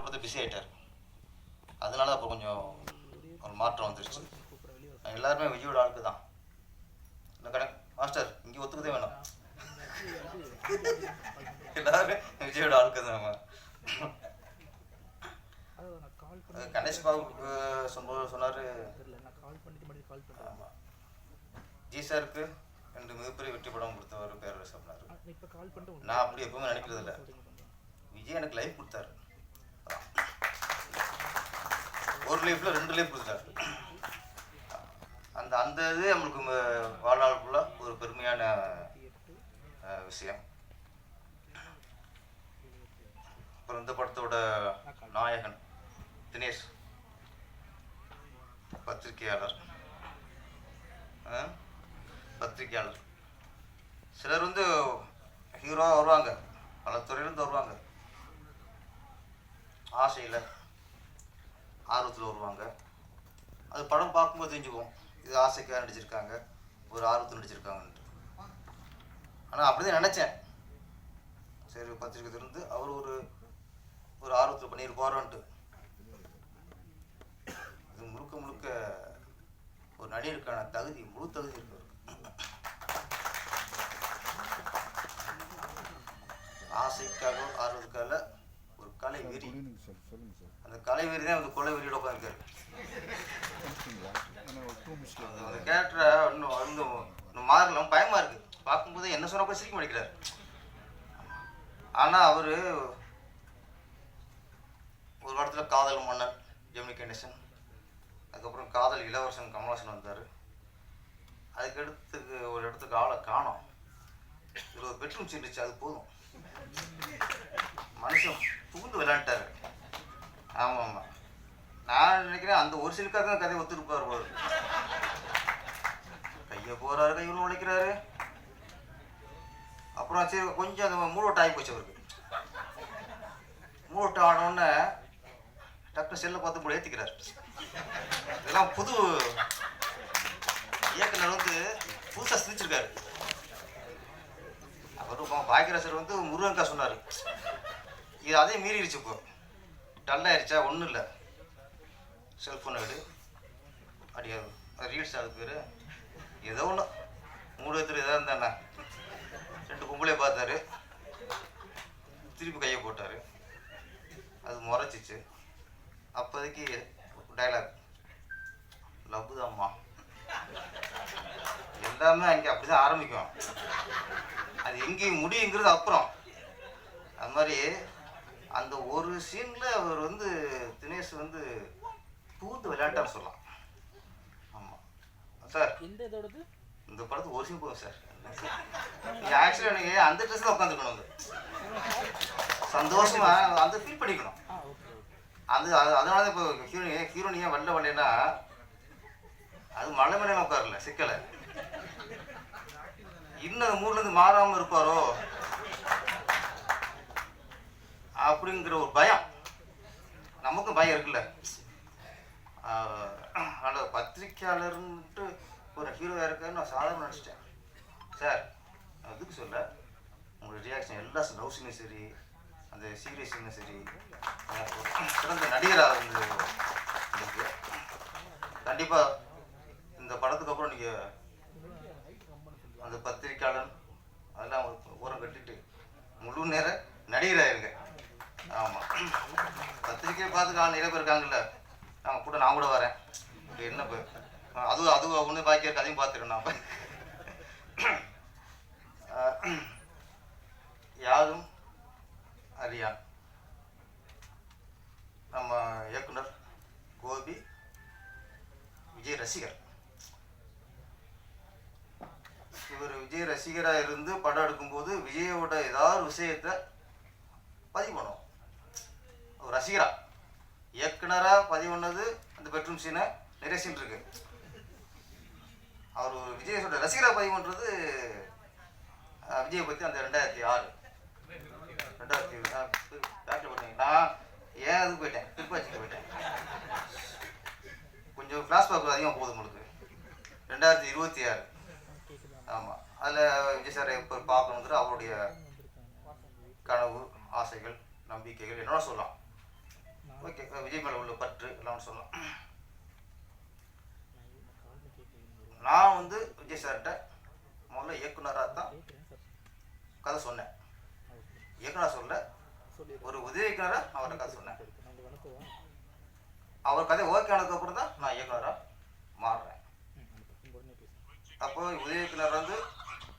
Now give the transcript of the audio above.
படத்தை பிஸி ஆகிட்டார். அதனால அப்போ கொஞ்சம் ஒரு மாற்றம் வந்துருச்சு. எல்லாருமே விஜயோட ஆளுக்கு தான். இந்த கடை மாஸ்டர் இங்கே ஒத்துக்கதே வேணும். எல்லாருமே விஜயோட ஆளுக்கு தான். நம்ம கணேஷ் பாபுக்கு சொன்னார். ஆமாம், ஜி சாருக்கு 2 மிகப்பெரிய வெற்றி படம் கொடுத்தவர் பேரரசு அப்படின்னாரு. நான் அப்படி எப்பவுமே நினைக்கிறது இல்லை. விஜய் எனக்கு லைஃப் கொடுத்தாரு. ஒரு லைஃப்ல 2 லைஃப் கொடுத்தாரு. அந்த இது நம்மளுக்கு வாழ்நாளுக்குள்ள ஒரு பெருமையான விஷயம். அப்புறம் இந்த படத்தோட நாயகன் தினேஷ், பத்திரிகையாளர். சிலர் வந்து ஹீரோவாக வருவாங்க, பல துறையிலேருந்து வருவாங்க, ஆசையில் ஆர்வத்தில் வருவாங்க. அது படம் பார்க்கும்போது தெரிஞ்சுக்குவோம், இது ஆசைக்காக நடிச்சிருக்காங்க, ஒரு ஆர்வத்தில் நடிச்சிருக்காங்கன்ட்டு. ஆனால் அப்படி தான் நினச்சேன். சரி, பத்திரிக்கை திறந்து அவர் ஒரு ஆர்வத்தில் பண்ணியிருப்பாரோன்ட்டு. இது முழுக்க ஒரு நடிகருக்கான தகுதி, முழு தகுதி இருக்கு. ஆசைக்காக ஆர்வத்துக்காக ஒரு கலை வெறி. அந்த கலை வெறி தான் வந்து கொலை வெறியோட உட்காந்துருக்காரு. அந்த கேரக்டரை இன்னும் மாறலாம், பயமா இருக்கு. பார்க்கும்போது என்ன சொன்னா கூட சிரிக்க மாட்டேங்கிறார். ஆனால் அவர் ஒரு இடத்துல காதல் மன்னர் ஜெமினி கணேசன், அதுக்கப்புறம் காதல் இளவரசன் கமல்ஹாசன் வந்தார். அதுக்கடுத்து ஒரு இடத்துக்கு ஆளை காணோம். 20 பெட்ரூம் சீண்டுச்சு, அது போதும். மனுஷன் புகுந்து விளையாண்டாரு. ஆமாம், நான் நினைக்கிறேன் அந்த ஒரு சிலுக்காக தான் கதையை ஒத்துருப்பார். ஒரு கையை போகிறாரு, கையில் உழைக்கிறாரு. அப்புறம் சரி கொஞ்சம் அந்த மூடோட்டம் ஆகி போச்சு அவருக்கு. மூடோட்டம் ஆனோடனே டக்குனு செல்லை பார்த்து கூட ஏற்றிக்கிறார். இதெல்லாம் புது இயக்குனர் வந்து புதுசாக சிரிச்சிருக்காரு. அப்புறம் பாக்கியராசர் வந்து முருகன்கா சொன்னார், இது அதே மீறிடுச்சு. இப்போ டல்லாயிருச்சா, ஒன்றும் இல்லை, செல்ஃபோனை எடு அப்படியே ரீல்ஸ் ஆகுது பேர் ஏதோ ஒன்று மூடத்தில் எதாவது இருந்தாண்ணா. 2 பொம்பளையை பார்த்தாரு, திருப்பி கையை போட்டார். அது முறைச்சிச்சு. அப்போதைக்கு டைலாக், லவ் தான்மா. எல்லாமே அங்கே அப்படி தான் ஆரம்பிக்கும், அது எங்கேயும் முடியுங்கிறது அப்புறம். அது மாதிரி அந்த ஒரு சீனில் அவர் வந்து தினேஷ் வந்து பூத்து விளையாட்டான்னு சொல்லலாம். ஆமாம் சார், இந்த படத்துக்கு ஒரு சீன் போகும் சார். நீங்கள் ஆக்சுவலாக நீங்கள் அந்த ட்ரெஸ்ஸில் உட்காந்துக்கணும், சந்தோஷமாக அந்த ஃபீல் பண்ணிக்கணும். அதனால தான் இப்போ ஹீரோனியாக வரலன்னா அது மலை மேலே உட்காரல, சிக்கலை. இன்னும் மூணுலேருந்து மாறாமல் இருப்பாரோ அப்படிங்கிற ஒரு பயம், நமக்கும் பயம் இருக்குல்ல. ஆனால் பத்திரிக்கையாளர்ன்ட்டு ஒரு ஹீரோவாக இருக்காருன்னு நான் சாதாரண நினச்சிட்டேன். சார், நான் எதுக்கு சொல்ல, உங்களோட ரியாக்ஷன் எல்லா லவ் சீனும் சரி, அந்த சீரியஸ் சீனும் சரி, சிறந்த நடிகராக வந்து இருக்கு. கண்டிப்பாக இந்த படத்துக்கு அப்புறம் நீங்கள் அந்த பத்திரிக்கையாளர் அதெல்லாம் ஓரம் கட்டிட்டு முழு நேர நடிகராயிருங்க. ஆமாம், பத்திரிக்கையை பார்த்துக்கலாம் நிறைய பேர் இருக்காங்கல்ல, நான் கூட வரேன். என்ன அது ஒன்று பாக்கி இருக்கு, அதையும் பார்த்துருக்கேன். நான் யாரும் அறியான் நம்ம இயக்குனர் கோபி விஜய் ரசிகர். இவர் விஜய் ரசிகராக இருந்து படம் எடுக்கும்போது விஜயோட ஏதாவது விஷயத்தை பதிவு பண்ணுவோம். ஒரு ரசிகரா இயக்குனராக பதிவு பண்ணது அந்த பெட்ரூம் சீனை நிறைய சீன் இருக்கு. அவர் விஜயோட ரசிகராக பதிவு பண்ணுறது விஜயை பற்றி அந்த 2006 பேக்கில் பண்ணீங்க. நான் ஏன் அதுக்கு போயிட்டேன், திருப்பாச்சிக்கு போயிட்டேன். கொஞ்சம் ஃப்ளாஷ்பேக் அதிகமாக போகுது உங்களுக்கு. 2026. ஆமாம், அதில் விஜய் சாரை இப்போ பார்க்கணுங்கிற அவருடைய கனவு, ஆசைகள், நம்பிக்கைகள் என்னோட சொல்லலாம். ஓகே, விஜய் மேலே உள்ள பற்று எல்லாம் சொல்லலாம். நான் வந்து விஜய் சார்கிட்ட முதல்ல இயக்குனராக தான் கதை சொன்னேன். இயக்குனர் சொல்ல, ஒரு உதவி இயக்குனராக அவர்கிட்ட கதை சொன்னேன். அவர் கதை